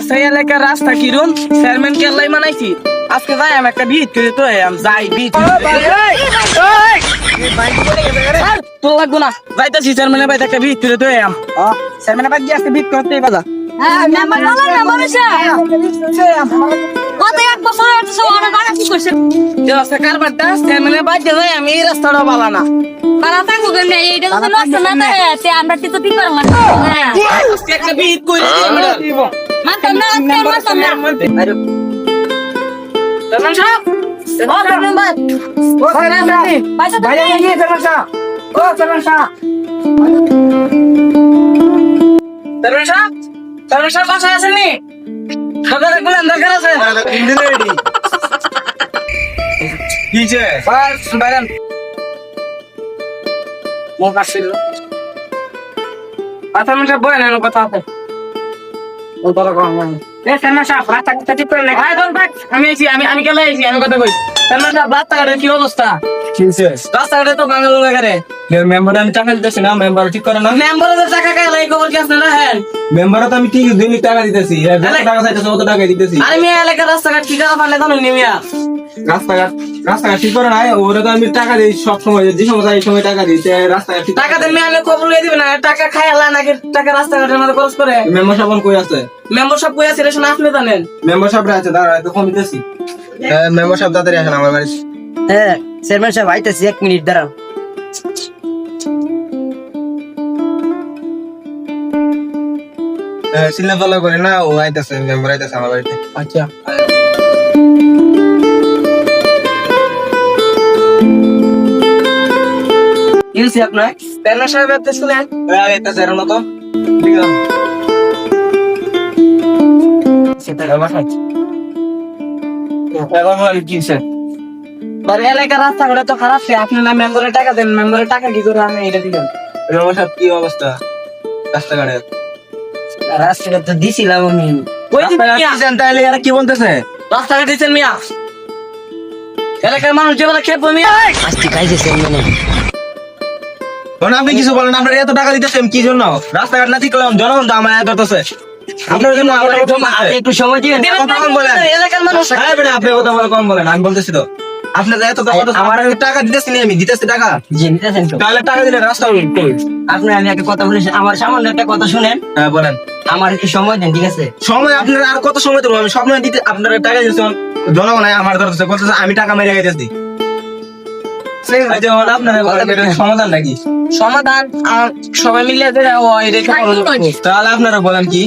সেই এলাকার রাস্তা কিরম চেয়ারম্যান কে আল্লাহ মানাইছি আজকে যাই আমি একটা ভিত করে তো যাই ভিত তো লাগবো না যাইতেছি চেয়ারম্যানের বাড়িতে একটা ভিত করে তো চেয়ারম্যানের বাড়ি আজকে ভিত করতে বাজা কারবারটা চেয়ারম্যানের বাড়িতে যাই আমি এই রাস্তাটা বালা না একটা ভিত করে দিব বাসায় আসেননি সকালে গুলাম দরকার আছে কথা আছে আমি গেলে আমি কথা কই রাস্তাঘাটের কি অবস্থা রাস্তাঘাটে তো বাঙালি লাগারে মেম্বার আমি টাকা দিতেছি না মেম্বার ঠিক করে না মেম্বারের টাকা খাইলে এই খবর কি আছে না হ্যাঁ মেম্বার তো আমি ঠিক দৈনিক টাকা দিতেছি টাকা চাইতেছে অত টাকা দিতেছি আরে মিয়া এলাকার রাস্তাঘাট কি করা পারলে জানো নি মিয়া রাস্তাঘাট রাস্তাঘাট ঠিক করে নাই ওরা তো আমি টাকা দিই সব সময় যে সময় এই সময় টাকা দিই রাস্তাঘাট ঠিক টাকা দেন মিয়া খবর লয়ে দিবে না টাকা খাইলা নাকি টাকা রাস্তাঘাটের মধ্যে খরচ করে মেম্বার সাহেব কই আছে মেম্বার সব কই আছে রেশন আপনি জানেন মেম্বার সাহেব আছে দাঁড়া তো ফোন দিতেছি মেম্বার সাহেব তাড়াতাড়ি আসেন আমার বাড়ি হ্যাঁ চেয়ারম্যান সাহেব আইতেছি 1 মিনিট দাঁড়াও সিলনা ফলো করে না ও আইতাছে মেম্বার আইতাছে আমার বাড়িতে আচ্ছা ইলসি আপনার চেয়ারম্যান সাহেব এত শুনেন আইতাছে এর মতো লিখলাম সেটা বাসায় এখন কি স্যার বারে এলাকার রাস্তাঘাট তো খারাপ সে আপনি না মেম্বারের টাকা দেন মেম্বারের টাকা কি করে আমি এটা দিবেন মেম্বার সাহেব কি অবস্থা রাস্তাঘাটের রাস্তাটা তো দিছিলাম আমি কই দিবেন মিয়া তাহলে এরা কি বলতেছে রাস্তাঘাট দিচ্ছেন মিয়া এলাকার মানুষ যেগুলো খেপো মিয়া আজকে খাইতেছেন মানে আপনি কিছু বলেন আপনার এত টাকা দিতেছেন কি জন্য রাস্তাঘাট না ঠিক করলাম জনগণ তো আমার করতেছে আপনার জন্য একটু সময় দিয়ে কম বলেন এলাকার মানুষ আপনি কথা বলে কম বলেন আমি বলতেছি তো আপনার এত আমার টাকা দিতেছি আমি দিতেছি টাকা জিনিসেন তো তাহলে টাকা দিলে রাস্তা কই আপনি আমি একটা কথা বলেছি আমার সামান্য একটা কথা শুনেন হ্যাঁ বলেন আমার একটু সময় দেন ঠিক আছে সময় আপনার আর কত সময় দেবো আমি স্বপ্ন দিতে আপনার টাকা দিচ্ছেন জনগণ আমার ধরতেছে বলতেছে আমি টাকা মেরে গেছি আপনার সমাধান নাকি সমাধান সবাই মিলে তাহলে আপনারা বলেন কি